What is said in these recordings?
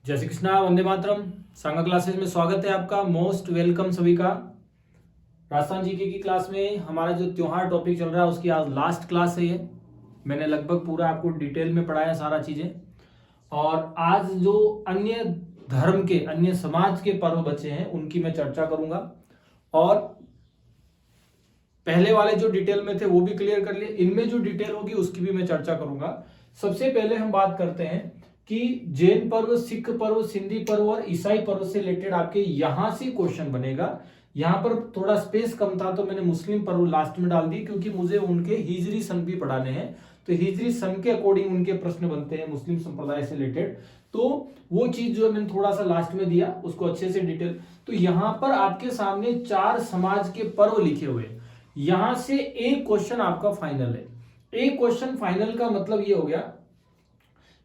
जय श्री कृष्णा, वंदे मातरम। सांगा क्लासेस में स्वागत है आपका। मोस्ट वेलकम सभी का। राजस्थान जीके की क्लास में हमारा जो त्योहार टॉपिक चल रहा है उसकी आज लास्ट क्लास है। ये मैंने लगभग पूरा आपको डिटेल में पढ़ाया सारा चीजें। और आज जो अन्य धर्म के, अन्य समाज के पर्व बचे हैं उनकी मैं चर्चा करूंगा। और पहले वाले जो डिटेल में थे वो भी क्लियर कर लिए, इनमें जो डिटेल होगी उसकी भी मैं चर्चा करूंगा। सबसे पहले हम बात करते हैं कि जैन पर्व, सिख पर्व, सिंधी पर्व और ईसाई पर्व से रिलेटेड आपके यहां से क्वेश्चन बनेगा। यहां पर थोड़ा स्पेस कम था तो मैंने मुस्लिम पर्व लास्ट में डाल दी, क्योंकि मुझे उनके हिजरी सन भी पढ़ाने हैं। तो हिजरी सन के अकॉर्डिंग उनके प्रश्न बनते हैं मुस्लिम संप्रदाय से रिलेटेड। तो वो चीज जो मैंने थोड़ा सा लास्ट में दिया उसको अच्छे से डिटेल। तो यहां पर आपके सामने 4 समाज के पर्व लिखे हुए, यहां से एक क्वेश्चन आपका फाइनल है। एक क्वेश्चन फाइनल का मतलब ये हो गया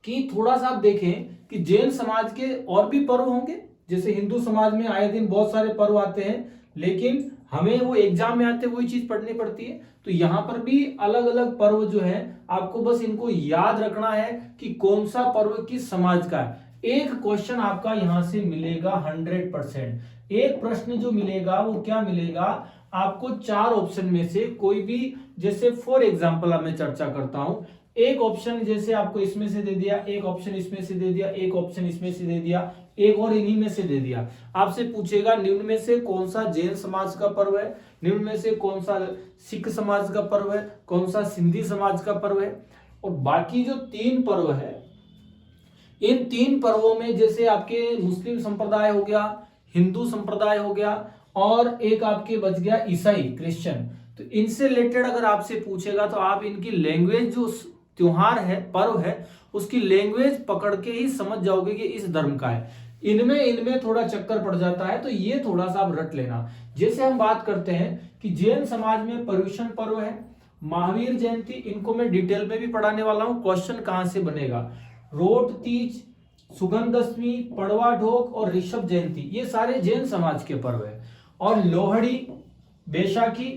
कि थोड़ा सा आप देखें कि जैन समाज के और भी पर्व होंगे। जैसे हिंदू समाज में आए दिन बहुत सारे पर्व आते हैं, लेकिन हमें वो एग्जाम में आते वही चीज पढ़नी पड़ती है। तो यहां पर भी अलग अलग पर्व जो है आपको बस इनको याद रखना है कि कौन सा पर्व किस समाज का है। एक क्वेश्चन आपका यहां से मिलेगा 100%। एक प्रश्न जो मिलेगा वो क्या मिलेगा आपको, 4 ऑप्शन में से कोई भी। जैसे फॉर एग्जाम्पल अब मैं चर्चा करता हूं, एक ऑप्शन जैसे आपको इसमें से दे दिया, एक ऑप्शन इसमें से दे दिया, एक ऑप्शन इसमें से दे दिया, एक और इन्हीं में से दे दिया। आपसे पूछेगा निम्न में से कौन सा जैन समाज का पर्व है, निम्न में से कौन सा सिख समाज का पर्व है, कौन सा सिंधी समाज का पर्व है। और बाकी जो 3 पर्व है, इन 3 पर्वों में जैसे आपके मुस्लिम संप्रदाय हो गया, हिंदू संप्रदाय हो गया, और एक आपके बच गया ईसाई क्रिश्चियन। तो इनसे रिलेटेड अगर आपसे पूछेगा तो आप इनकी लैंग्वेज, जो त्योहार है, पर्व है, उसकी लैंग्वेज पकड़ के ही समझ जाओगे कि इस धर्म का है। इनमें थोड़ा चक्कर पड़ जाता है, तो ये थोड़ा सा आप रट लेना। जैसे हम बात करते हैं कि जैन समाज में पर्युषण पर्व है, महावीर जयंती, इनको मैं डिटेल में भी पढ़ाने वाला हूं। क्वेश्चन कहां से बनेगा, रोट तीज, सुगंध दशमी, पड़वा ढोक और ऋषभ जयंती, ये सारे जैन समाज के पर्व है। और लोहड़ी, बैसाखी,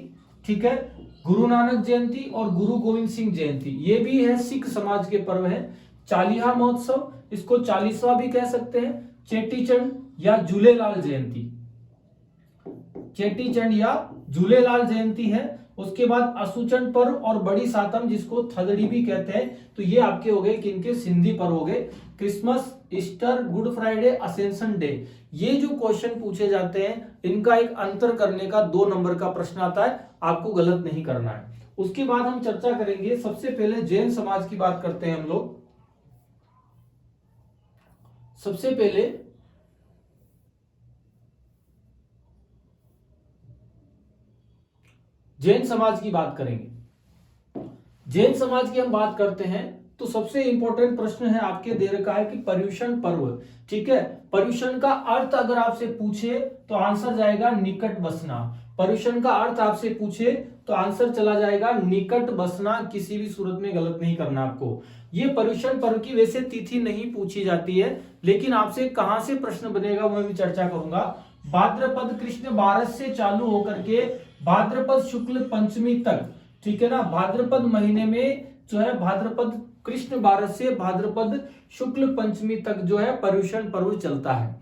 ठीक है, गुरु नानक जयंती और गुरु गोविंद सिंह जयंती, ये भी है सिख समाज के पर्व है। चालीहा महोत्सव, इसको 40वां भी कह सकते हैं, चेटीचंड या झूलेलाल जयंती, चेटीचंड या झूलेलाल जयंती है। उसके बाद असुचंड पर्व और बड़ी सातम, जिसको थदड़ी भी कहते हैं। तो ये आपके हो गए किनके, सिंधी पर्व हो गए। Christmas, Easter, Good Friday, Ascension Day, ये जो क्वेश्चन पूछे जाते हैं इनका एक अंतर करने का 2 नंबर का प्रश्न आता है, आपको गलत नहीं करना है। उसके बाद हम चर्चा करेंगे, सबसे पहले जैन समाज की बात करते हैं हम लोग। सबसे पहले जैन समाज की बात करेंगे। जैन समाज की हम बात करते हैं तो सबसे इंपॉर्टेंट प्रश्न है आपके दे रखा है कि पर्युषण पर्व, ठीक है। पर्युषण का अर्थ अगर आपसे पूछे तो आंसर जाएगा निकट बसना। पर्युषण का अर्थ आपसे पूछे तो आंसर चला जाएगा निकट बसना। किसी भी सूरत में गलत नहीं करना आपको। ये पर्युषण पर्व की वैसे तिथि नहीं पूछी जाती है, लेकिन आपसे कहां से प्रश्न बनेगा वो मैं भी चर्चा करूंगा। भाद्रपद कृष्ण 12 से चालू होकर के भाद्रपद शुक्ल पंचमी तक, ठीक है ना। भाद्रपद महीने में जो है भाद्रपद कृष्ण 12 से भाद्रपद शुक्ल पंचमी तक जो है पर्युषण पर्व चलता है।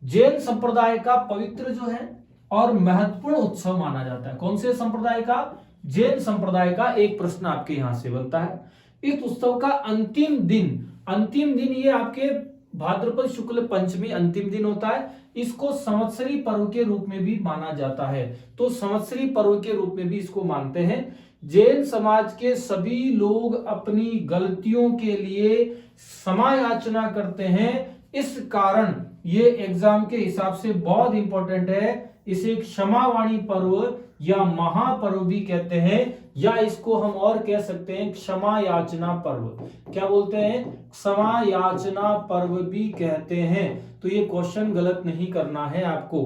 जैन संप्रदाय का पवित्र जो है और महत्वपूर्ण उत्सव माना जाता है। कौन से संप्रदाय का, जैन संप्रदाय का। एक प्रश्न आपके यहां से बनता है। इस उत्सव का अंतिम दिन ये आपके भाद्रपद शुक्ल पंचमी अंतिम दिन होता है। इसको संवत्सरी पर्व के रूप में भी माना जाता है। तो संवत्सरी पर्व के रूप में भी इसको मानते हैं। जैन समाज के सभी लोग अपनी गलतियों के लिए क्षमा याचना करते हैं। इस कारण ये एग्जाम के हिसाब से बहुत इंपॉर्टेंट है। इसे क्षमावाणी पर्व या महापर्व भी कहते हैं, या इसको हम और कह सकते हैं क्षमा याचना पर्व। क्या बोलते हैं, क्षमा याचना पर्व भी कहते हैं। तो ये क्वेश्चन गलत नहीं करना है आपको,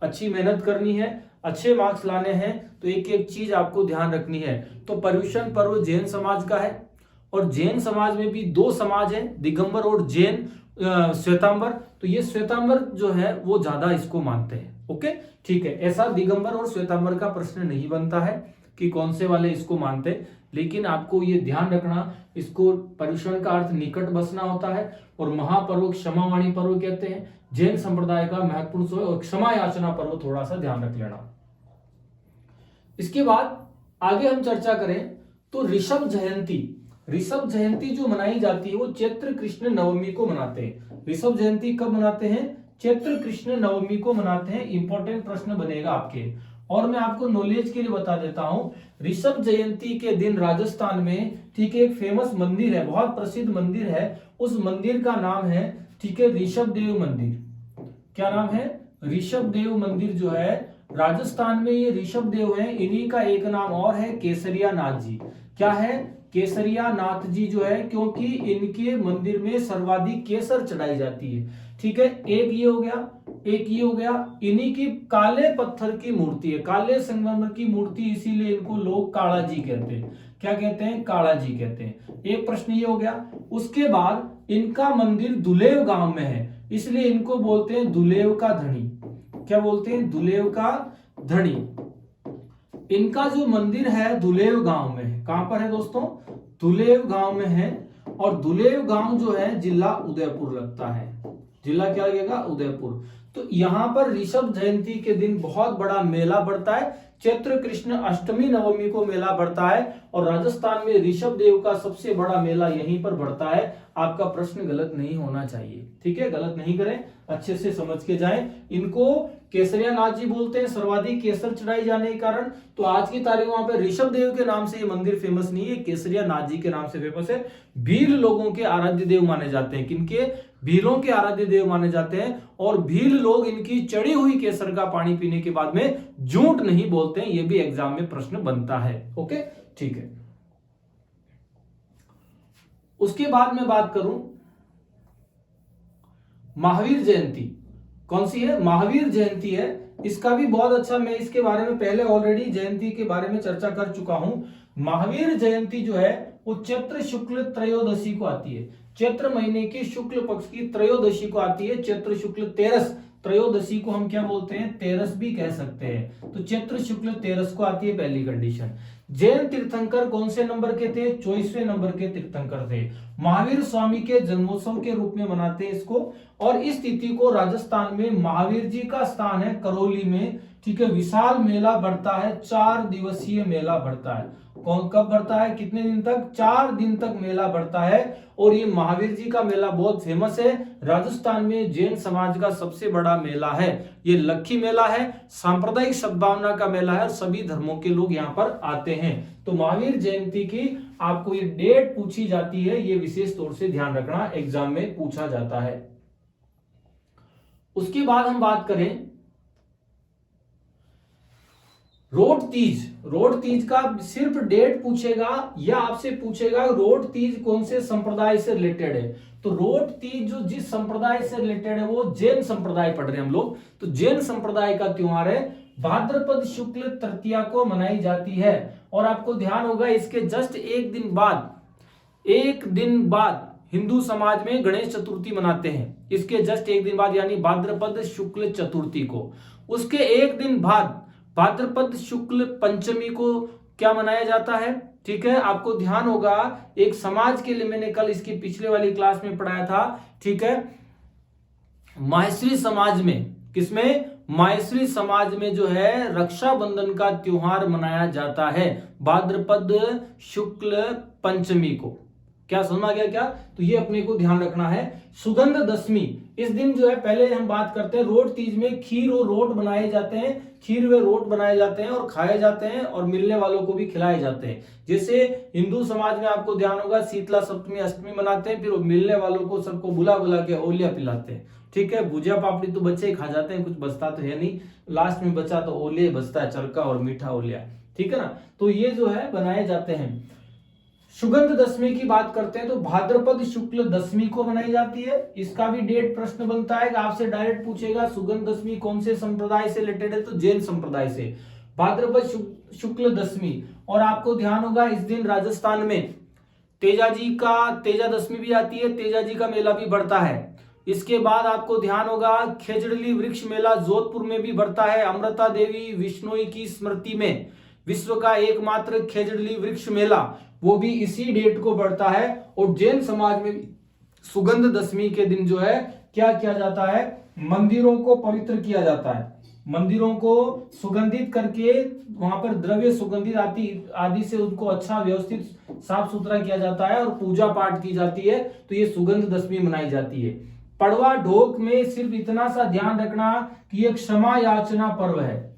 अच्छी मेहनत करनी है, अच्छे मार्क्स लाने हैं। तो एक एक चीज आपको ध्यान रखनी है। तो पर्युषण पर्व जैन समाज का है, और जैन समाज में भी 2 समाज है, दिगंबर और जैन श्वेतांबर। तो ये श्वेतांबर जो है वो ज्यादा इसको मानते हैं। ओके, ठीक है। ऐसा दिगंबर और श्वेतांबर का प्रश्न नहीं बनता है कि कौन से वाले इसको मानते, लेकिन आपको ये ध्यान रखना, इसको पर्युषण का अर्थ निकट बसना होता है, और महापर्व क्षमावाणी पर्व कहते हैं। जैन संप्रदाय का महत्वपूर्ण सोय और क्षमा याचना पर्व थोड़ा सा ध्यान रख लेना। इसके बाद आगे हम चर्चा करें तो ऋषभ जयंती जो मनाई जाती है वो चैत्र कृष्ण नवमी को मनाते हैं। ऋषभ जयंती कब मनाते हैं? चैत्र कृष्ण नवमी को मनाते हैं। इंपॉर्टेंट प्रश्न बनेगा आपके, और मैं आपको नॉलेज के लिए बता देता हूं, ऋषभ जयंती के दिन राजस्थान में, ठीक है, एक फेमस मंदिर है, बहुत प्रसिद्ध मंदिर है, उस मंदिर का नाम है, ठीक है, ऋषभ देव मंदिर। क्या नाम है? ऋषभ देव मंदिर जो है राजस्थान में, ये ऋषभ देव है, इन्हीं का एक नाम और है केसरिया नाथ जी। क्या है? केसरिया नाथ जी जो है, क्योंकि इनके मंदिर में सर्वाधिक केसर चढ़ाई जाती है। ठीक है, एक ये हो गया, इन्हीं की काले पत्थर की मूर्ति है, काले संगमरमर की मूर्ति, इसीलिए इनको लोग काला जी कहते हैं। क्या कहते हैं? काला जी कहते हैं। एक प्रश्न ये हो गया। उसके बाद इनका मंदिर दुलेव गांव में है, इसलिए इनको बोलते हैं दुलेव का धनी। क्या बोलते हैं? दुलेव का धनी। इनका जो मंदिर है दुलेव गांव में है। कहां पर है दोस्तों? दुलेव गांव में है, और दुलेव गांव जो है जिला उदयपुर लगता है। जिला क्या लगेगा? उदयपुर। तो यहां पर ऋषभ जयंती के दिन बहुत बड़ा मेला बढ़ता है। चैत्र कृष्ण अष्टमी नवमी को मेला बढ़ता है, और राजस्थान में ऋषभ देव का सबसे बड़ा मेला यहीं पर बढ़ता है। आपका प्रश्न गलत नहीं होना चाहिए, ठीक है, गलत नहीं करें, अच्छे से समझ के जाएं। इनको केसरिया नाथ जी बोलते हैं, सर्वाधिक केसर चढ़ाई जाने के कारण। तो आज की तारीख वहां पे ऋषभ देव के नाम से ये मंदिर फेमस नहीं है, केसरिया नाथ जी के नाम से फेमस है। भील लोगों के आराध्य देव माने जाते हैं। किनके? भीलों के आराध्य देव माने जाते हैं, और भील लोग इनकी चढ़ी हुई केसर का पानी पीने के बाद में झूठ नहीं बोलते हैं। ये भी एग्जाम में प्रश्न बनता है। ओके, ठीक है। उसके बाद मैं बात करूं महावीर जयंती। कौन सी है? महावीर जयंती है। इसका भी बहुत अच्छा, मैं इसके बारे में पहले ऑलरेडी जयंती के बारे में चर्चा कर चुका हूं। महावीर जयंती जो है वो चैत्र शुक्ल त्रयोदशी को आती है। चैत्र महीने की शुक्ल पक्ष की त्रयोदशी को आती है। चैत्र शुक्ल तेरस, त्रयोदशी को हम क्या बोलते हैं? तेरस भी कह सकते हैं। तो चैत्र शुक्ल तेरस को आती है, पहली कंडीशन। जैन तीर्थंकर कौन से नंबर के थे? 24वें नंबर के तीर्थंकर थे। महावीर स्वामी के जन्मोत्सव के रूप में मनाते हैं इसको, और इस तिथि को राजस्थान में महावीर जी का स्थान है करौली में, ठीक है, विशाल मेला बढ़ता है। 4 दिवसीय मेला बढ़ता है। कौन कब बढ़ता है? कितने दिन तक? 4 दिन तक मेला बढ़ता है। और ये महावीर जी का मेला बहुत फेमस है। राजस्थान में जैन समाज का सबसे बड़ा मेला है। ये लक्खी मेला है, सांप्रदायिक सद्भावना का मेला है, और सभी धर्मों के लोग यहाँ पर आते हैं। तो महावीर जयंती की आपको ये डेट पूछी जाती है, ये विशेष तौर से ध्यान रखना, एग्जाम में पूछा जाता है। उसके बाद हम बात करें रोड तीज। रोड तीज का सिर्फ डेट पूछेगा, या आपसे पूछेगा रोड तीज कौन से संप्रदाय से रिलेटेड है। तो रोड तीज जो जिस संप्रदाय से रिलेटेड है वो जैन संप्रदाय पढ़ रहे हैं हम लोग। तो जैन संप्रदाय का त्योहार है, भाद्रपद शुक्ल तृतीया को मनाई जाती है। और आपको ध्यान होगा इसके जस्ट एक दिन बाद हिंदू समाज में गणेश चतुर्थी मनाते हैं। इसके जस्ट एक दिन बाद, यानी भाद्रपद शुक्ल चतुर्थी को। उसके एक दिन बाद भाद्रपद शुक्ल पंचमी को क्या मनाया जाता है? ठीक है, आपको ध्यान होगा एक समाज के लिए, मैंने कल इसकी पिछले वाली क्लास में पढ़ाया था, ठीक है, माहेश्वरी समाज में, किसमें? माहेश्वरी समाज में जो है रक्षाबंधन का त्योहार मनाया जाता है भाद्रपद शुक्ल पंचमी को। क्या समझ आ गया क्या? तो ये अपने को ध्यान रखना है। सुगंध दशमी, इस दिन जो है, पहले हम बात करते हैं रोड तीज में खीर और रोट बनाए जाते हैं। खीर व रोट बनाए जाते हैं और खाए जाते हैं, और मिलने वालों को भी खिलाए जाते हैं। जैसे हिंदू समाज में आपको ध्यान होगा शीतला सप्तमी अष्टमी मनाते हैं, फिर मिलने वालों को सबको बुला बुला के ओलिया पिलाते हैं। ठीक है, भुजिया पापड़ी तो बच्चे ही खा जाते हैं, कुछ बचता तो है नहीं, लास्ट में बचा तो ओलिया बचता है, चरका और मीठा ओलिया। ठीक है ना, तो ये जो है बनाए जाते हैं। सुगंध दशमी की बात करते हैं तो भाद्रपद शुक्ल दशमी को मनाई जाती है। इसका भी डेट प्रश्न बनता है, आपसे डायरेक्ट पूछेगा सुगंध दशमी कौन से संप्रदाय से रिलेटेड है? तो जैन संप्रदाय से। भाद्रपद शुक्ल दशमी, और आपको ध्यान होगा इस दिन राजस्थान में तेजा दशमी भी आती है, तेजा जी का मेला भी बढ़ता है। इसके बाद आपको ध्यान होगा खेजड़ली वृक्ष मेला जोधपुर में भी बढ़ता है। अमृता देवी विश्नोई की स्मृति में विश्व का एकमात्र खेजड़ली वृक्ष मेला वो भी इसी डेट को पड़ता है। और जैन समाज में सुगंध दशमी के दिन जो है क्या किया जाता है, मंदिरों को पवित्र किया जाता है, मंदिरों को सुगंधित करके वहां पर द्रव्य सुगंधित आदि से उनको अच्छा व्यवस्थित साफ सुथरा किया जाता है और पूजा पाठ की जाती है। तो ये सुगंध दशमी मनाई जाती है। पड़वा ढोक में सिर्फ इतना सा ध्यान रखना कि एक क्षमा याचना पर्व है,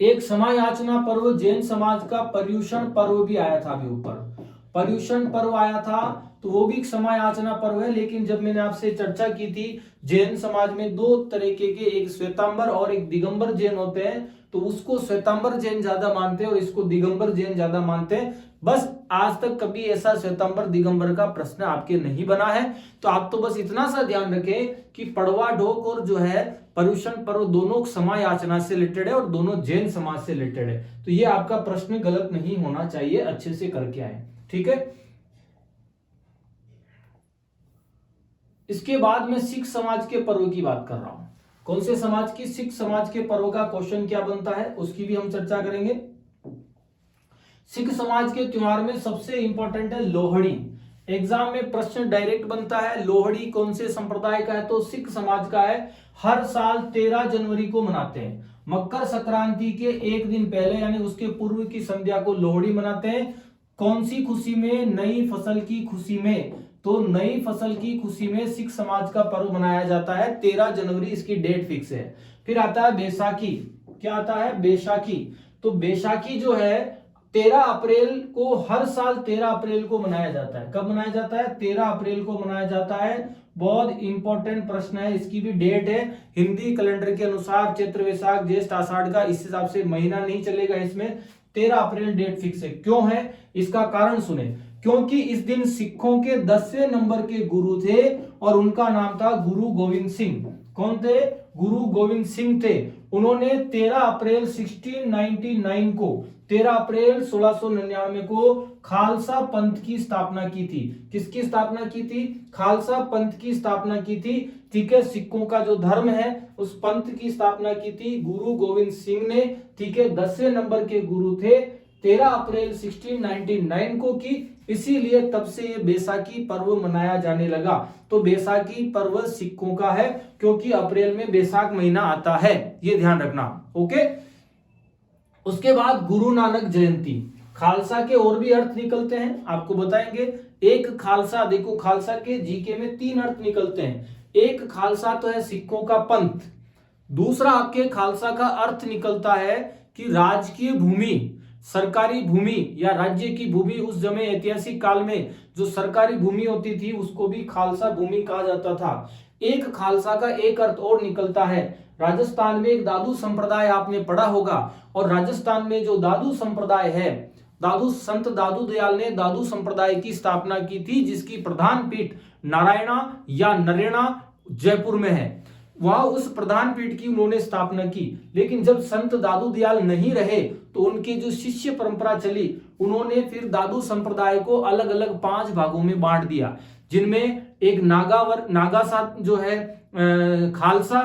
एक क्षमा याचना पर्व। जैन समाज का पर्युषण पर्व भी आया था, अभी ऊपर पर्युषण पर्व आया था, तो वो भी क्षमा याचना पर्व है। लेकिन जब मैंने आपसे चर्चा की थी जैन समाज में दो तरीके के, एक श्वेतांबर और एक दिगंबर जैन होते हैं, तो उसको श्वेतांबर जैन ज्यादा मानते हैं और इसको दिगंबर जैन ज्यादा मानते हैं। बस आज तक कभी ऐसा श्वेतांबर दिगंबर का प्रश्न आपके नहीं बना है। तो आप तो बस इतना सा ध्यान रखें कि पड़वा ढोक और जो है पर्युषण पर्व दोनों क्षमा याचना से रिलेटेड है और दोनों जैन समाज से रिलेटेड है। तो ये आपका प्रश्न गलत नहीं होना चाहिए, अच्छे से करके आए, ठीक है। इसके बाद मैं सिख समाज के पर्व की बात कर रहा हूं। कौन से समाज की? सिख समाज के पर्व का क्वेश्चन क्या बनता है उसकी भी हम चर्चा करेंगे। सिख समाज के त्योहार में सबसे इंपॉर्टेंट है लोहड़ी। एग्जाम में प्रश्न डायरेक्ट बनता है, लोहड़ी कौन से संप्रदाय का है? तो सिख समाज का है। हर साल 13 जनवरी को मनाते हैं। मकर संक्रांति के एक दिन पहले यानी उसके पूर्व की संध्या को लोहड़ी मनाते हैं। कौन सी खुशी में? नई फसल की खुशी में। तो नई फसल की खुशी में सिख समाज का पर्व मनाया जाता है। 13 जनवरी इसकी डेट फिक्स है। फिर आता है बैसाखी। क्या आता है? बैसाखी। तो बैसाखी जो है 13 अप्रैल को, हर साल 13 अप्रैल को मनाया जाता है। कब मनाया जाता है? 13 अप्रैल को मनाया जाता है। बहुत इंपॉर्टेंट प्रश्न है, इसकी भी डेट है। हिंदी कैलेंडर के अनुसार चैत्र वैशाख ज्येष्ठ आषाढ़ का इस हिसाब से महीना नहीं चलेगा, इसमें 13 अप्रैल डेट फिक्स है। क्यों है? इसका कारण सुने। क्योंकि इस दिन सिखों के 10वें नंबर के गुरु थे और उनका नाम था गुरु गोविंद सिंह। कौन थे? गुरु गोविंद सिंह थे। उन्होंने 13 अप्रैल 1699 को, 13 अप्रैल 1699 को खालसा पंथ की स्थापना की थी। किसकी स्थापना की थी? खालसा पंथ की स्थापना की थी, ठीक है। सिखों का जो धर्म है उस पंथ की स्थापना की थी गुरु गोविंद सिंह ने, ठीक है। 10वें नंबर के गुरु थे। 13 अप्रैल 1699 को की, इसीलिए तब से ये बैसाखी पर्व मनाया जाने लगा। तो बैसाखी पर्व सिखों का है क्योंकि अप्रैल में बैसाख महीना आता है, ये ध्यान रखना, ओके। उसके बाद गुरु नानक जयंती। खालसा के और भी अर्थ निकलते हैं, आपको बताएंगे। एक खालसा, देखो खालसा के जीके में 3 अर्थ निकलते हैं। एक खालसा तो है सिखों का पंथ, दूसरा आपके खालसा का अर्थ निकलता है कि राजकीय भूमि, सरकारी भूमि या राज्य की भूमि। उस समय ऐतिहासिक काल में जो सरकारी भूमि होती थी उसको भी खालसा भूमि कहा जाता था। एक खालसा का एक अर्थ और निकलता है, राजस्थान में एक दादू संप्रदाय आपने पढ़ा होगा, और राजस्थान में जो दादू संप्रदाय है, संत दादू दयाल ने दादू संप्रदाय की स्थापना की थी, जिसकी प्रधान पीठ नारायणा या नरेना जयपुर में है। वह उस प्रधान पीठ की उन्होंने स्थापना की। लेकिन जब संत दादू दयाल नहीं रहे तो उनके जो शिष्य परंपरा चली, उन्होंने फिर दादू संप्रदाय को अलग अलग 5 भागों में बांट दिया, जिनमें एक नागा सा जो है खालसा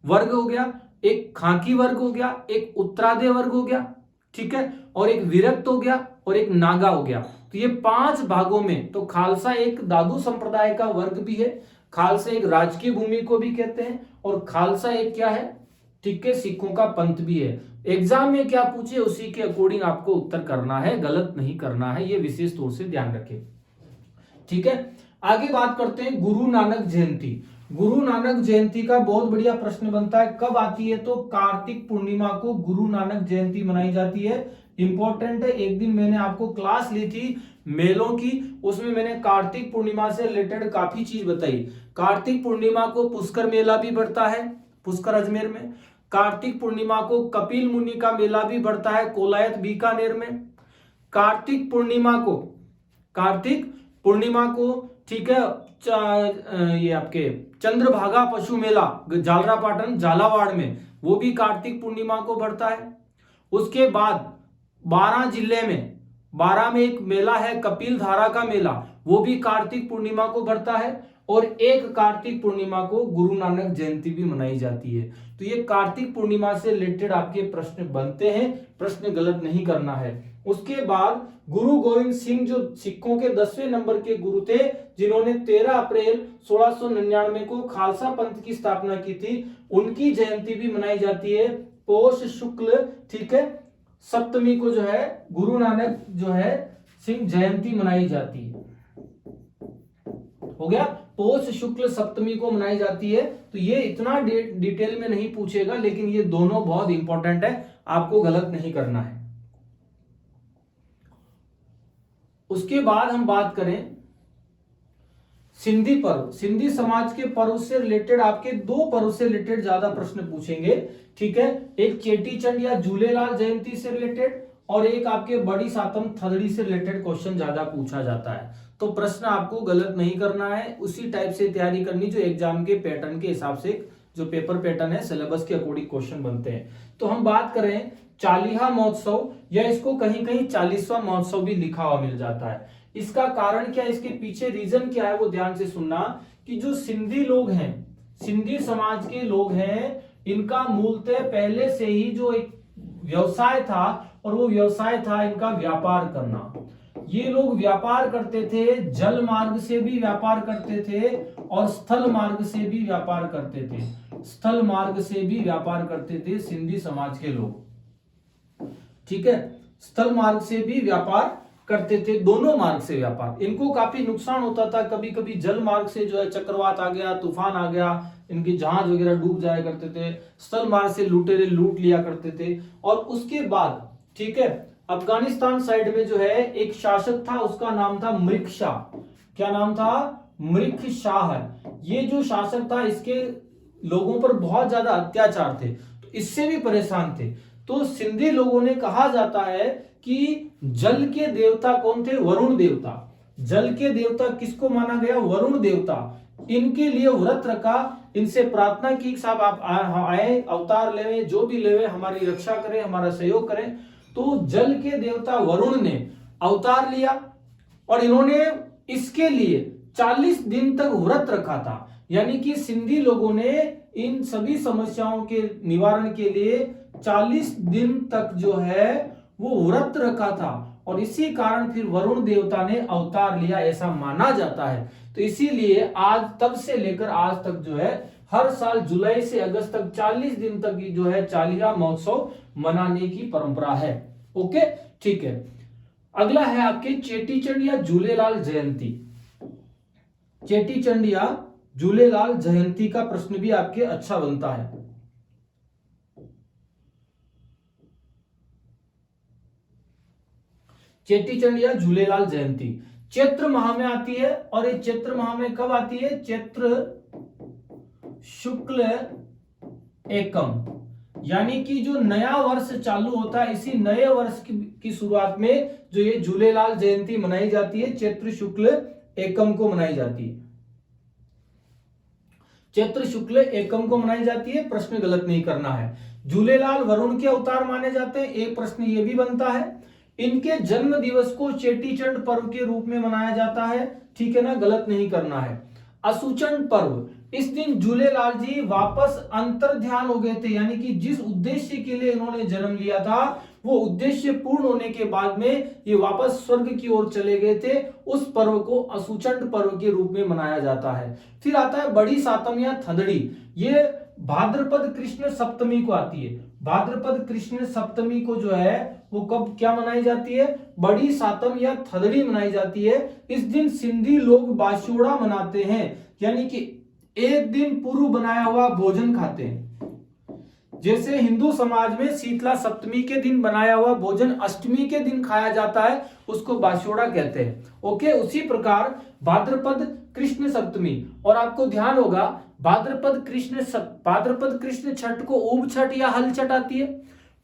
वर्ग हो गया, एक खाकी वर्ग हो गया, एक उत्तरादे वर्ग हो गया, ठीक है, और एक विरक्त हो गया और एक नागा हो गया। तो ये 5 भागों में, तो खालसा एक दादू संप्रदाय का वर्ग भी है, खालसा एक राजकीय भूमि को भी कहते हैं, और खालसा एक क्या है, ठीक है, सिखों का पंथ भी है। एग्जाम में क्या पूछे उसी के अकॉर्डिंग आपको उत्तर करना है, गलत नहीं करना है, ये विशेष तौर से ध्यान रखें, ठीक है। आगे बात करते हैं गुरु नानक जयंती। गुरु नानक जयंती का बहुत बढ़िया प्रश्न बनता है, कब आती है? तो कार्तिक पूर्णिमा को गुरु नानक जयंती मनाई जाती है। इंपॉर्टेंट है, एक दिन मैंने आपको क्लास ली थी मेलों की, उसमें मैंने कार्तिक पूर्णिमा से रिलेटेड काफी चीज बताई। कार्तिक पूर्णिमा को पुष्कर मेला भी बढ़ता है, पुष्कर अजमेर में। कार्तिक पूर्णिमा को कपिल मुनि का मेला भी बढ़ता है, कोलायत बीकानेर में। कार्तिक पूर्णिमा को ठीक है, ये आपके चंद्रभागा पशु मेला झालरापाटन झालावाड़ में, वो भी कार्तिक पूर्णिमा को बढ़ता है। उसके बाद 12 जिले में 12 में एक मेला है कपिल धारा का मेला, वो भी कार्तिक पूर्णिमा को पड़ता है। और एक कार्तिक पूर्णिमा को गुरु नानक जयंती भी मनाई जाती है। तो ये कार्तिक पूर्णिमा से रिलेटेड आपके प्रश्न बनते हैं, प्रश्न गलत नहीं करना है। उसके बाद गुरु गोविंद सिंह जो सिखों के 10वें नंबर के गुरु थे, जिन्होंने 13 अप्रैल 1699 को खालसा पंथ की स्थापना की थी, उनकी जयंती भी मनाई जाती है पौष शुक्ल, ठीक है, सप्तमी को जो है गुरु नानक जो है सिंह जयंती मनाई जाती है। हो गया, पौष शुक्ल सप्तमी को मनाई जाती है। तो ये इतना डिटेल में नहीं पूछेगा, लेकिन ये दोनों बहुत इंपॉर्टेंट है, आपको गलत नहीं करना है। उसके बाद हम बात करें सिंधी पर्व। सिंधी समाज के पर्व से रिलेटेड आपके 2 पर्व से रिलेटेड ज्यादा प्रश्न पूछेंगे, ठीक है। एक चेटीचंड या झूलेलाल जयंती से रिलेटेड, और एक आपके बड़ी सातम थदड़ी से रिलेटेड क्वेश्चन ज्यादा पूछा जाता है। तो प्रश्न आपको गलत नहीं करना है, उसी टाइप से तैयारी करनी जो एग्जाम के पैटर्न के हिसाब से, जो पेपर पैटर्न है सिलेबस के अकॉर्डिंग क्वेश्चन बनते हैं। तो हम बात करें चालीहा महोत्सव, या इसको कहीं कहीं 40वां महोत्सव भी लिखा हुआ मिल जाता है। इसका कारण क्या है, इसके पीछे रीजन क्या है, वो ध्यान से सुनना। कि जो सिंधी लोग हैं, सिंधी समाज के लोग हैं, इनका मूलतः पहले से ही जो एक व्यवसाय था, और वो व्यवसाय था इनका व्यापार करना। ये लोग व्यापार करते थे, जल मार्ग से भी व्यापार करते थे और स्थल मार्ग से भी व्यापार करते थे। स्थल मार्ग से भी व्यापार करते थे सिंधी समाज के लोग, ठीक है। स्थल मार्ग से भी व्यापार करते थे, दोनों मार्ग से व्यापार। इनको काफी नुकसान होता था, कभी कभी जल मार्ग से जो है चक्रवात आ गया, तूफान आ गया, इनके जहाज वगैरह डूब जाया करते थे। स्थल मार्ग से लुटेरे लूट लिया करते थे। और उसके बाद, ठीक है, अफगानिस्तान साइड में जो है एक शासक था, उसका नाम था मृग शाह। क्या नाम था? मृग शाह। ये जो शासक था, इसके लोगों पर बहुत ज्यादा अत्याचार थे, तो इससे भी परेशान थे। तो सिंधी लोगों ने, कहा जाता है कि जल के देवता कौन थे? वरुण देवता। जल के देवता किसको माना गया? वरुण देवता। इनके लिए व्रत रखा, इनसे प्रार्थना की, साहब आप आए, अवतार लेवे, जो भी लेवे, हमारी रक्षा करें, हमारा सहयोग करें। तो जल के देवता वरुण ने अवतार लिया, और इन्होंने इसके लिए 40 दिन तक व्रत रखा था। यानी कि सिंधी लोगों ने इन सभी समस्याओं के निवारण के लिए 40 दिन तक जो है वो व्रत रखा था, और इसी कारण फिर वरुण देवता ने अवतार लिया, ऐसा माना जाता है। तो इसीलिए आज, तब से लेकर आज तक जो है, हर साल जुलाई से अगस्त तक 40 दिन तक जो है चालीहा महोत्सव मनाने की परंपरा है। ओके, ठीक है। अगला है आपके चेटीचंड या झूलेलाल जयंती। चेटीचंड या झूलेलाल जयंती का प्रश्न भी आपके अच्छा बनता है। चेटीचंड या झूलेलाल जयंती चैत्र माह में आती है, और ये चैत्र माह में कब आती है? चैत्र शुक्ल एकम, यानी कि जो नया वर्ष चालू होता है, इसी नए वर्ष की शुरुआत में जो ये झूलेलाल जयंती मनाई जाती है, चैत्र शुक्ल एकम को मनाई जाती है। चैत्र शुक्ल एकम को मनाई जाती है, प्रश्न गलत नहीं करना है। झूलेलाल वरुण के अवतार माने जाते हैं, एक प्रश्न ये भी बनता है। इनके जन्म दिवस को चेटीचंड पर्व के रूप में मनाया जाता है, ठीक है ना, गलत नहीं करना है। असुचंड पर्व, इस दिन झूलेलाल जी वापस अंतर ध्यान हो गए थे, यानी कि जिस उद्देश्य के लिए इन्होंने जन्म लिया था, वो उद्देश्य पूर्ण होने के बाद में ये वापस स्वर्ग की ओर चले गए थे। उस पर्व को असुचंड पर्व के रूप में मनाया जाता है। फिर आता है बड़ी सातम या थदड़ी, ये भाद्रपद कृष्ण सप्तमी को आती है। भाद्रपद कृष्ण सप्तमी को जो है वो कब क्या मनाई जाती है? बड़ी सातम या थदड़ी मनाई जाती है। इस दिन सिंधी लोग बाशोड़ा मनाते हैं, यानी कि एक दिन पूर्व बनाया हुआ भोजन खाते हैं। जैसे हिंदू समाज में शीतला सप्तमी के दिन बनाया हुआ भोजन अष्टमी के दिन खाया जाता है, उसको बाशोड़ा कहते हैं। ओके, उसी प्रकार भाद्रपद कृष्ण सप्तमी, और आपको ध्यान होगा भाद्रपद कृष्ण छठ को ऊब छठ या हल छठ आती है।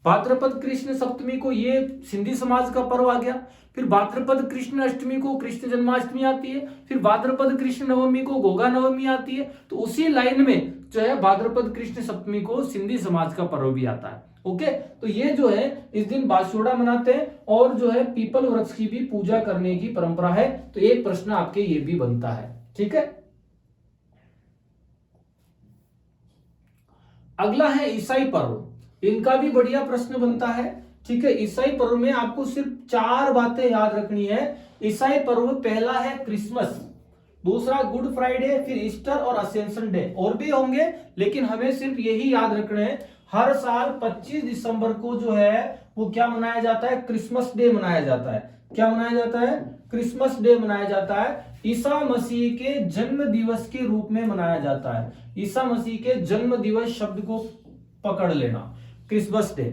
भाद्रपद कृष्ण सप्तमी को ये सिंधी समाज का पर्व आ गया। फिर भाद्रपद कृष्ण अष्टमी को कृष्ण जन्माष्टमी आती है। फिर भाद्रपद कृष्ण नवमी को गोगा नवमी आती है। तो उसी लाइन में जो है भाद्रपद कृष्ण सप्तमी को सिंधी समाज का पर्व भी आता है। ओके, तो ये जो है इस दिन बासुड़ा मनाते हैं और जो है पीपल वृक्ष की भी पूजा करने की परंपरा है। तो एक प्रश्न आपके ये भी बनता है। ठीक है, अगला है ईसाई पर्व। इनका भी बढ़िया प्रश्न बनता है। ठीक है, ईसाई पर्व में आपको सिर्फ 4 बातें याद रखनी है। ईसाई पर्व पहला है क्रिसमस, दूसरा गुड फ्राइडे, फिर ईस्टर और असेंशन डे। और भी होंगे लेकिन हमें सिर्फ यही याद रखना है। हर साल 25 दिसंबर को जो है वो क्या मनाया जाता है? क्रिसमस डे मनाया जाता है। क्या मनाया जाता है? क्रिसमस डे मनाया जाता है। ईसा मसीह के जन्म दिवस के रूप में मनाया जाता है। ईसा मसीह के जन्म दिवस शब्द को पकड़ लेना, क्रिसमस डे।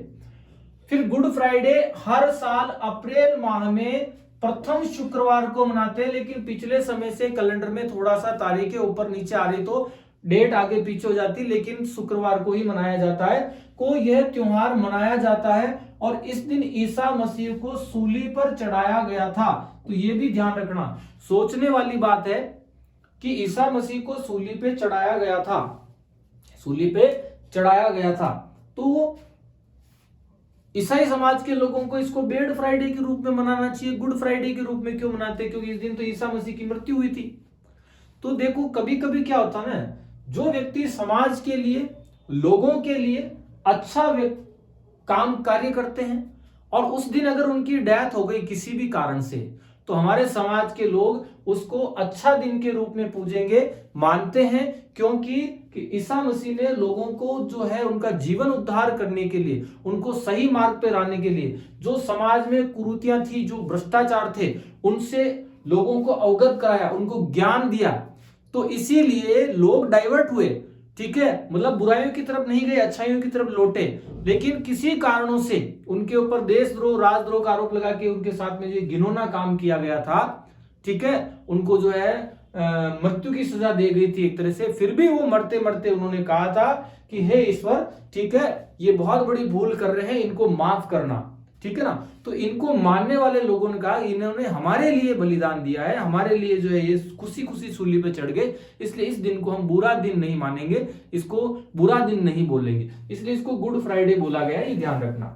फिर गुड फ्राइडे हर साल अप्रैल माह में प्रथम शुक्रवार को मनाते हैं, लेकिन पिछले समय से कैलेंडर में थोड़ा सा तारीखें ऊपर नीचे आ रही तो डेट आगे पीछे हो जाती, लेकिन शुक्रवार को ही मनाया जाता है। को यह त्योहार मनाया जाता है और इस दिन ईसा मसीह को सूली पर चढ़ाया गया था। तो यह भी ध्यान रखना, सोचने वाली बात है कि ईसा मसीह को सूली पे चढ़ाया गया था, सूली पे चढ़ाया गया था। तो ईसाई समाज के लोगों को इसको बेड फ्राइडे के रूप में मनाना चाहिए। गुड फ्राइडे के रूप में क्यों मनाते? क्योंकि इस दिन तो ईसा मसीह की मृत्यु हुई थी। तो देखो कभी कभी क्या होता है ना, जो व्यक्ति समाज के लिए, लोगों के लिए अच्छा काम कार्य करते हैं और उस दिन अगर उनकी डेथ हो गई किसी भी कारण से, तो हमारे समाज के लोग उसको अच्छा दिन के रूप में पूजेंगे, मानते हैं, क्योंकि ईसा मसीह ने लोगों को जो है उनका जीवन उद्धार करने के लिए, उनको सही मार्ग पर लाने के लिए, जो समाज में कुरीतियां थी, जो भ्रष्टाचार थे, उनसे लोगों को अवगत कराया, उनको ज्ञान दिया। तो इसीलिए लोग डाइवर्ट हुए। ठीक है, मतलब बुराइयों की तरफ नहीं गए, अच्छाइयों की तरफ लौटे। लेकिन किसी कारणों से उनके ऊपर देशद्रोह, राजद्रोह का आरोप लगा के उनके साथ में जो घिनौना काम किया गया था, ठीक है, उनको जो है मृत्यु की सजा दी गई थी एक तरह से। फिर भी वो मरते मरते उन्होंने कहा था कि हे ईश्वर, ठीक है, ये बहुत बड़ी भूल कर रहे हैं, इनको माफ करना। ठीक है ना, तो इनको मानने वाले लोगों ने कहा इन्होंने हमारे लिए बलिदान दिया है, हमारे लिए जो है ये खुशी खुशी सूली पे चढ़ गए, इसलिए इस दिन को हम बुरा दिन नहीं मानेंगे, इसको बुरा दिन नहीं बोलेंगे, इसलिए इसको गुड फ्राइडे बोला गया है, ये ध्यान रखना।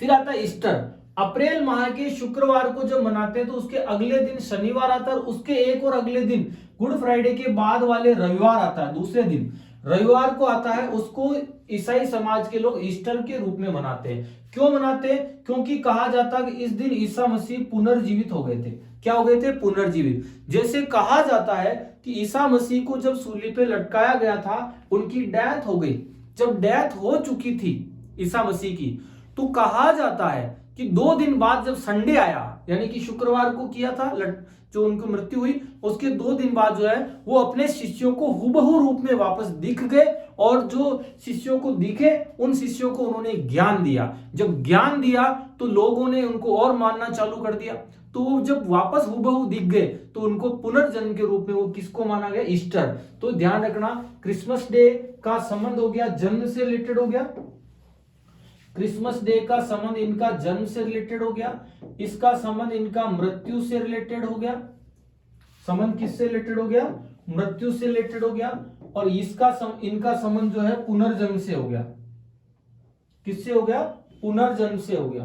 फिर आता है ईस्टर। अप्रैल माह के शुक्रवार को जब मनाते हैं तो उसके अगले दिन शनिवार आता है, उसके एक और अगले दिन गुड फ्राइडे के बाद वाले रविवार आता है, दूसरे दिन रविवार को आता है, उसको ईसाई समाज के लोग ईस्टर के रूप में मनाते हैं। क्यों मनाते हैं? क्योंकि कहा जाता है कि इस दिन ईसा मसीह पुनर्जीवित हो गए थे। क्या हो गए थे? पुनर्जीवित। जैसे कहा जाता है कि ईसा मसीह को जब सूली पे लटकाया गया था, उनकी डेथ हो गई। जब डेथ हो चुकी थी ईसा मसीह की, तो कहा जाता है कि 2 दिन बाद जब संडे आया, यानी कि शुक्रवार को किया था जो उनको मृत्यु हुई, उसके 2 दिन बाद जो है वो अपने शिष्यों को हुबहू रूप में वापस दिख गए, और जो शिष्यों को दिखे उन शिष्यों को उन्होंने ज्ञान दिया। जब ज्ञान दिया तो लोगों ने उनको और मानना चालू कर दिया। तो जब वापस हुबहू दिख गए तो उनको पुनर्जन्म के रूप में वो किसको माना गया? ईस्टर। तो ध्यान रखना, क्रिसमस डे का संबंध हो गया जन्म से रिलेटेड हो गया, क्रिसमस डे का संबंध इनका जन्म से रिलेटेड हो गया, इसका संबंध इनका मृत्यु से रिलेटेड हो गया। संबंध किससे रिलेटेड हो गया? मृत्यु से रिलेटेड हो गया। और इनका संबंध जो है पुनर्जन्म से हो गया। किससे हो गया? पुनर्जन्म से हो गया,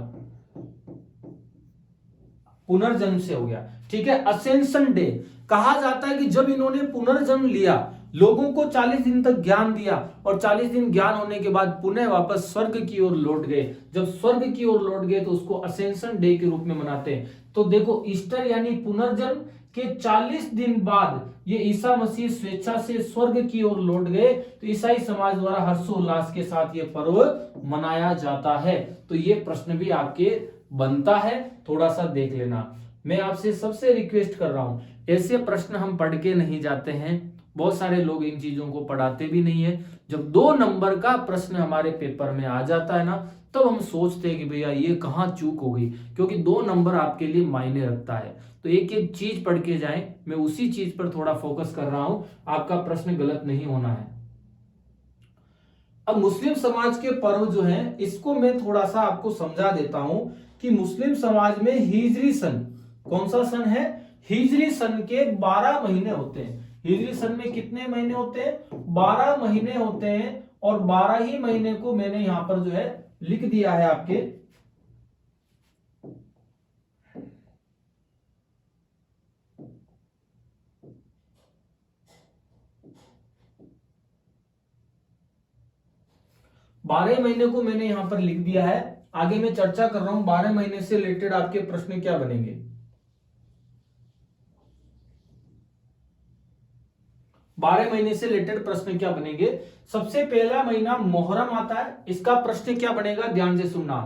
पुनर्जन्म से हो गया। ठीक है, असेंशन डे कहा जाता है कि जब इन्होंने पुनर्जन्म लिया, लोगों को 40 दिन तक ज्ञान दिया और 40 दिन ज्ञान होने के बाद पुनः वापस स्वर्ग की ओर लौट गए। जब स्वर्ग की ओर लौट गए तो उसको असेंशन डे के रूप में मनाते हैं। तो देखो, ईस्टर यानी पुनर्जन्म के 40 दिन बाद ये ईसा मसीह स्वेच्छा से स्वर्ग की ओर लौट गए, तो ईसाई समाज द्वारा हर्षोल्लास के साथ ये पर्व मनाया जाता है। तो ये प्रश्न भी आपके बनता है, थोड़ा सा देख लेना। मैं आपसे सबसे रिक्वेस्ट कर रहा हूं, ऐसे प्रश्न हम पढ़ के नहीं जाते हैं, बहुत सारे लोग इन चीजों को पढ़ाते भी नहीं है। जब 2 नंबर का प्रश्न हमारे पेपर में आ जाता है ना, तब हम सोचते हैं कि भैया ये कहाँ चूक हो गई, क्योंकि 2 नंबर आपके लिए मायने रखता है। तो एक एक चीज पढ़ के जाएं, मैं उसी चीज पर थोड़ा फोकस कर रहा हूं, आपका प्रश्न गलत नहीं होना है। अब मुस्लिम समाज के पर्व जो हैं, इसको मैं थोड़ा सा आपको समझा देता हूं कि मुस्लिम समाज में हिजरी सन, कौन सा सन है? हिजरी सन के 12 महीने होते हैं। हिजरी सन में कितने महीने होते हैं? 12 महीने होते हैं। और 12 ही महीने को मैंने यहां पर जो है लिख दिया है आपके 12 महीने को मैंने यहां पर लिख दिया है। आगे मैं चर्चा कर रहा हूं 12 महीने से रिलेटेड आपके प्रश्न क्या बनेंगे। 12 महीने से रिलेटेड प्रश्न क्या बनेंगे। सबसे पहला महीना मुहर्रम आता है, इसका प्रश्न क्या बनेगा, ध्यान से सुनना।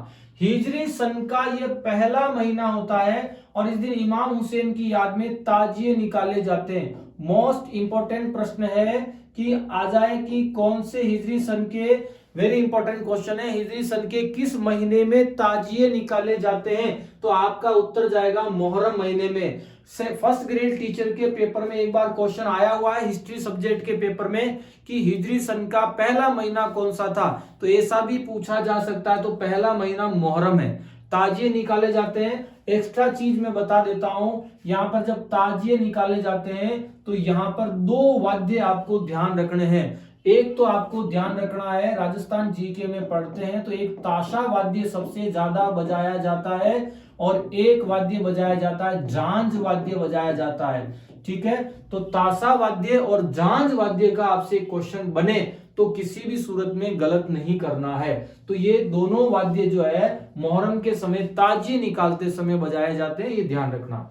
हिजरी सन का यह पहला महीना होता है और इस दिन इमाम हुसैन की याद में ताजिए निकाले जाते हैं। मोस्ट इंपॉर्टेंट प्रश्न है कि आ जाए कि कौन से हिजरी सन के, वेरी इंपॉर्टेंट क्वेश्चन है, हिजरी सन के किस महीने में ताजिए निकाले जाते हैं, तो आपका उत्तर जाएगा मुहर्रम महीने में। फर्स्ट ग्रेड टीचर के पेपर में एक बार क्वेश्चन आया हुआ है हिस्ट्री सब्जेक्ट के पेपर में कि हिजरी सन का पहला महीना कौन सा था, तो ऐसा भी पूछा जा सकता है। तो पहला महीना मुहर्रम है, ताजिए निकाले जाते हैं। एक्स्ट्रा चीज मैं बता देता हूं, यहां पर जब ताजिए निकाले जाते हैं तो यहां पर 2 वाद्य आपको ध्यान रखने हैं। एक तो आपको ध्यान रखना है, राजस्थान जीके में पढ़ते हैं तो एक ताशा वाद्य सबसे ज्यादा बजाया जाता है और एक वाद्य बजाया जाता है, झांझ वाद्य बजाया जाता है। ठीक है, तो ताशा वाद्य और झांझ वाद्य का आपसे क्वेश्चन बने तो किसी भी सूरत में गलत नहीं करना है। तो ये दोनों वाद्य जो है मुहर्रम के समय ताजिए निकालते समय बजाए जाते हैं, ये ध्यान रखना।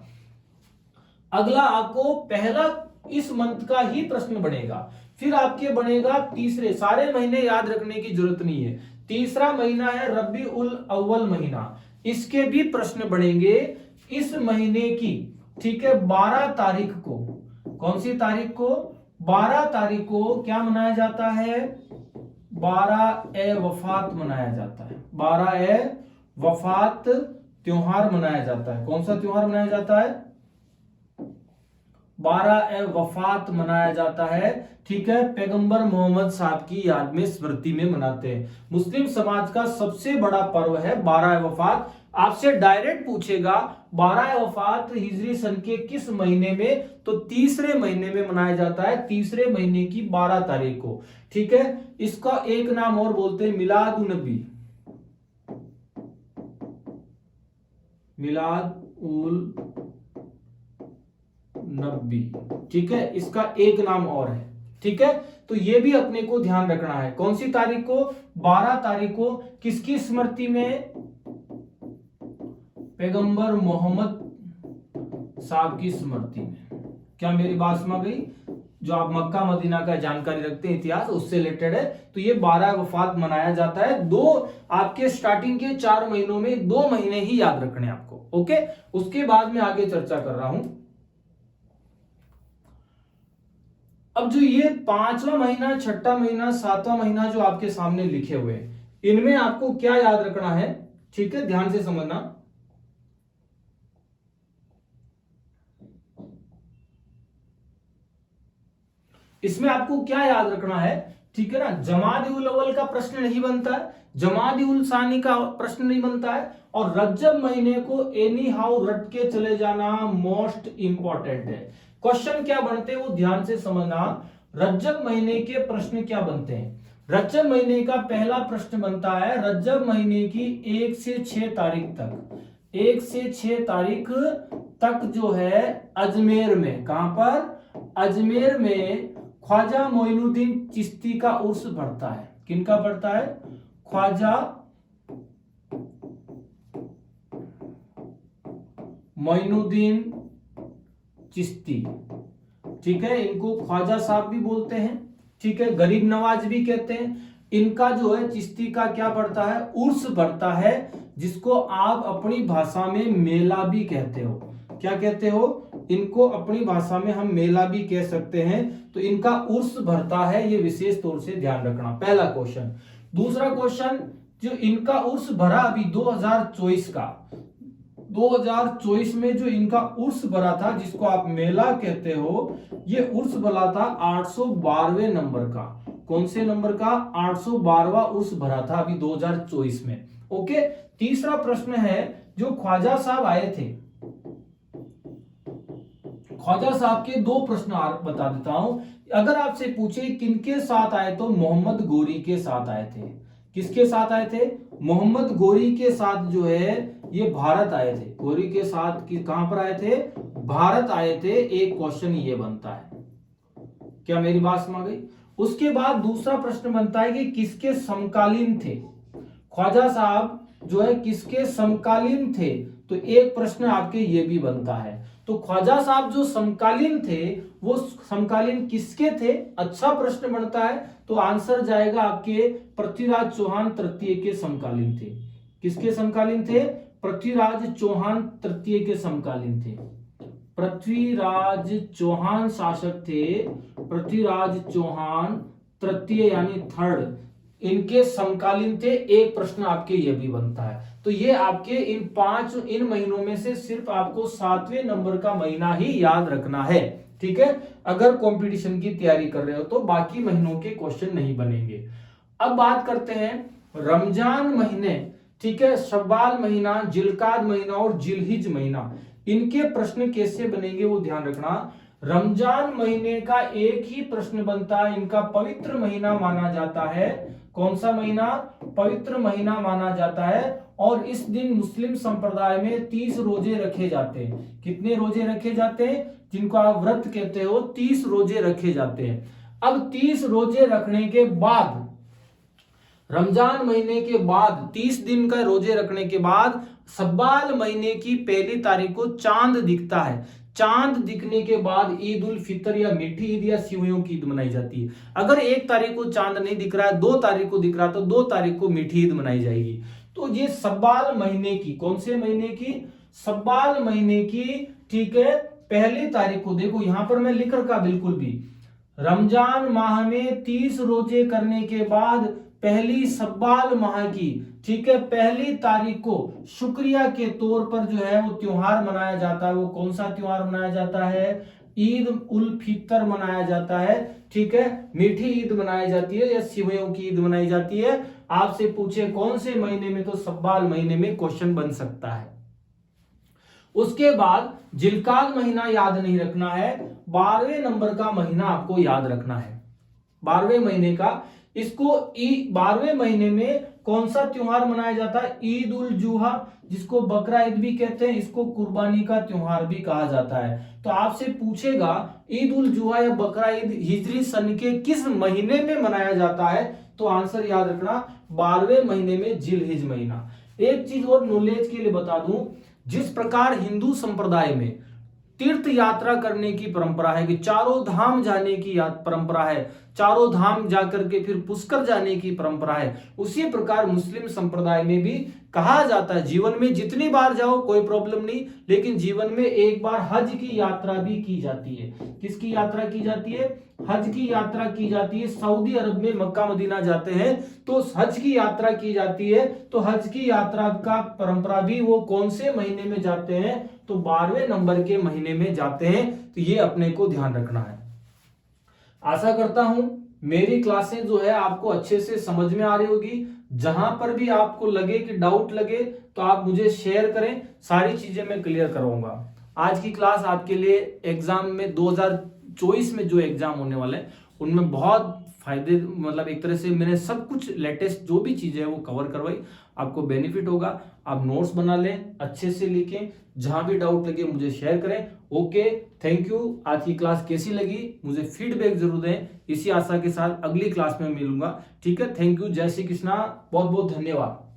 अगला आपको पहला इस मंथ का ही प्रश्न बनेगा, फिर आपके बनेगा तीसरे, सारे महीने याद रखने की जरूरत नहीं है। तीसरा महीना है रबी उल अव्वल महीना, इसके भी प्रश्न बनेंगे इस महीने की। ठीक है, 12 तारीख को, कौन सी तारीख को, 12 तारीख को क्या मनाया जाता है, 12 ए वफात मनाया जाता है। 12 ए वफात त्योहार मनाया जाता है। कौन सा त्योहार मनाया जाता है, 12 ए वफात मनाया जाता है। ठीक है, पैगंबर मोहम्मद साहब की याद में, स्मृति में मनाते हैं। मुस्लिम समाज का सबसे बड़ा पर्व है 12 ए वफात। आपसे डायरेक्ट पूछेगा 12 ए वफात हिजरी सन के किस महीने में, तो तीसरे महीने में मनाया जाता है, तीसरे महीने की 12 तारीख को। ठीक है, इसका एक नाम और बोलते हैं मिलाद उन नबी, मिलाद उल नबी। ठीक है, इसका एक नाम और है। ठीक है, तो ये भी अपने को ध्यान रखना है। कौन सी तारीख को, 12 तारीख को, किसकी स्मृति में, पैगंबर मोहम्मद साहब की स्मृति में। क्या मेरी बात समझ गई, जो आप मक्का मदीना का जानकारी रखते हैं इतिहास, उससे रिलेटेड है। तो ये 12 वफात मनाया जाता है। दो आपके स्टार्टिंग के 4 महीनों में 2 महीने ही याद रखने आपको। ओके, उसके बाद में आगे चर्चा कर रहा हूं। अब जो ये 5वां महीना, 6ठा महीना, 7वां महीना जो आपके सामने लिखे हुए हैं, इनमें आपको क्या याद रखना है। ठीक है, ध्यान से समझना। इसमें आपको क्या याद रखना है, ठीक है ना। जमादी उल अव्वल का प्रश्न नहीं बनता है, जमादी उल सानी का प्रश्न नहीं बनता है, और रज्जब महीने को एनी हाउ रट के चले जाना मोस्ट इंपॉर्टेंट है। क्वेश्चन क्या बनते हैं वो ध्यान से समझना। रज्जब महीने के प्रश्न क्या बनते हैं। रज्जब महीने का पहला प्रश्न बनता है रज्जब महीने की 1 से 6 तारीख तक, 1 से 6 तारीख तक जो है अजमेर में, कहां पर, अजमेर में ख्वाजा मोइनुद्दीन चिश्ती का उर्स बढ़ता है। किनका बढ़ता है, ख्वाजा मोइनुद्दीन चिश्ती। ठीक है, इनको ख्वाजा साहब भी बोलते हैं। ठीक है, गरीब नवाज भी कहते हैं। इनका जो है चिश्ती का क्या बढ़ता है, उर्स बढ़ता है, जिसको आप अपनी भाषा में मेला भी कहते हो। क्या कहते हो, इनको अपनी भाषा में हम मेला भी कह सकते हैं। तो इनका उर्स भरता है, ये विशेष तौर से ध्यान रखना, पहला क्वेश्चन। दूसरा क्वेश्चन, जो इनका उर्स भरा अभी 2024 का, 2024 में जो इनका उर्स भरा था, जिसको आप मेला कहते हो, ये उर्स भरा था 812वें नंबर का। कौन से नंबर का, 812वां उर्स भरा था अभी 2024 में। ओके, तीसरा प्रश्न है, जो ख्वाजा साहब आए थे, ख्वाजा साहब के दो प्रश्न बता देता हूं। अगर आपसे पूछे किनके साथ आए तो मोहम्मद गोरी के साथ आए थे। किसके साथ आए थे? मोहम्मद गोरी के साथ जो है ये भारत आए थे। गोरी के साथ कहां पर आए थे? भारत आए थे। एक क्वेश्चन ये बनता है। क्या मेरी बात समझ गई? उसके बाद दूसरा प्रश्न बनता है कि किसके समकालीन थे। ख्वाजा साहब जो है किसके समकालीन थे, तो एक प्रश्न आपके ये भी बनता है। तो ख्वाजा साहब जो समकालीन थे वो समकालीन किसके थे? अच्छा प्रश्न बनता है। तो आंसर जाएगा आपके पृथ्वीराज चौहान तृतीय के समकालीन थे। किसके समकालीन थे? पृथ्वीराज चौहान तृतीय के समकालीन थे। पृथ्वीराज चौहान शासक थे, पृथ्वीराज चौहान तृतीय यानी थर्ड, इनके समकालीन थे। एक प्रश्न आपके ये भी बनता है। तो ये आपके इन महीनों में से सिर्फ आपको 7वें नंबर का महीना ही याद रखना है। ठीक है, अगर कंपटीशन की तैयारी कर रहे हो तो बाकी महीनों के क्वेश्चन नहीं बनेंगे। अब बात करते हैं रमजान महीने, ठीक है, शव्वाल महीना, जिलकाद महीना और जिलहिज महीना, इनके प्रश्न कैसे बनेंगे वो ध्यान रखना। रमजान महीने का एक ही प्रश्न बनता है। इनका पवित्र महीना माना जाता है। कौन सा महीना? पवित्र महीना माना जाता है। और इस दिन मुस्लिम संप्रदाय में 30 रोजे रखे जाते हैं। कितने रोजे रखे जाते हैं? जिनको आप व्रत कहते हो, 30 रोजे रखे जाते हैं। अब 30 रोजे रखने के बाद, रमजान महीने के बाद 30 दिन का रोजे रखने के बाद शव्वाल महीने की पहली तारीख को चांद दिखता है। चांद दिखने के बाद ईद उल फितर या मीठी ईद या सिवैयों की ईद मनाई जाती है। अगर 1 तारीख को चांद नहीं दिख रहा है, 2 तारीख को दिख रहा है, तो 2 तारीख को मीठी ईद मनाई जाएगी। तो ये शव्वाल महीने की, कौन से महीने की? शव्वाल महीने की, ठीक है, पहली तारीख को, देखो यहां पर मैं लिख रखा बिल्कुल भी, रमजान माह में 30 रोजे करने के बाद पहली शव्वाल माह की, ठीक है, पहली तारीख को शुक्रिया के तौर पर जो है वो त्योहार मनाया जाता है। वो कौन सा त्योहार मनाया जाता है? ईद उल फितर मनाया जाता है। ठीक है, मीठी ईद मनाई जाती है या सिवैयों की ईद मनाई जाती है। आपसे पूछे कौन से महीने में, तो शव्वाल महीने में क्वेश्चन बन सकता है। उसके बाद जिलकाद महीना याद नहीं रखना है, 12वें नंबर का महीना आपको याद रखना है। 12वें महीने का, इसको 12वें महीने में कौन सा त्योहार मनाया जाता है? ईद उल जुहा, जिसको बकरा ईद भी कहते हैं, इसको कुर्बानी का त्योहार भी कहा जाता है। तो आपसे पूछेगा ईद उल जुहा या बकरा ईद हिजरी सन के किस महीने में मनाया जाता है, तो आंसर याद रखना 12वें महीने में, जिलहिज महीना। एक चीज और नॉलेज के लिए बता दूं, जिस प्रकार हिंदू संप्रदाय में तीर्थ यात्रा करने की परंपरा है, कि चारों धाम जाने की परंपरा है, चारों धाम जाकर के फिर पुष्कर जाने की परंपरा है, उसी प्रकार मुस्लिम संप्रदाय में भी कहा जाता है जीवन में जितनी बार जाओ कोई प्रॉब्लम नहीं, लेकिन जीवन में एक बार हज की यात्रा भी की जाती है। किसकी यात्रा की जाती है? हज की यात्रा की जाती है। सऊदी अरब में मक्का मदीना जाते हैं तो हज की यात्रा की जाती है। तो हज की यात्रा का परंपरा भी वो कौन से महीने में जाते हैं? तो 12वें नंबर के महीने में जाते हैं। तो ये अपने को ध्यान रखना है। आशा करता हूं मेरी क्लासें जो है आपको अच्छे से समझ में आ रही होगी। जहां पर भी आपको लगे कि डाउट लगे तो आप मुझे शेयर करें, सारी चीजें मैं क्लियर कराऊंगा। आज की क्लास आपके लिए एग्जाम में 2024 में जो एग्जाम होने वाले हैं उनमें बहुत फायदे, मतलब एक तरह से मैंने सब कुछ लेटेस्ट जो भी चीजें है वो कवर करवाई, आपको बेनिफिट होगा। आप नोट्स बना लें, अच्छे से लिखें, जहां भी डाउट लगे मुझे शेयर करें। Okay, thank you. आज की क्लास कैसी लगी मुझे फीडबैक जरूर दें। इसी आशा के साथ अगली क्लास में मिलूंगा। ठीक है, थैंक यू, जय श्री कृष्णा, बहुत बहुत धन्यवाद।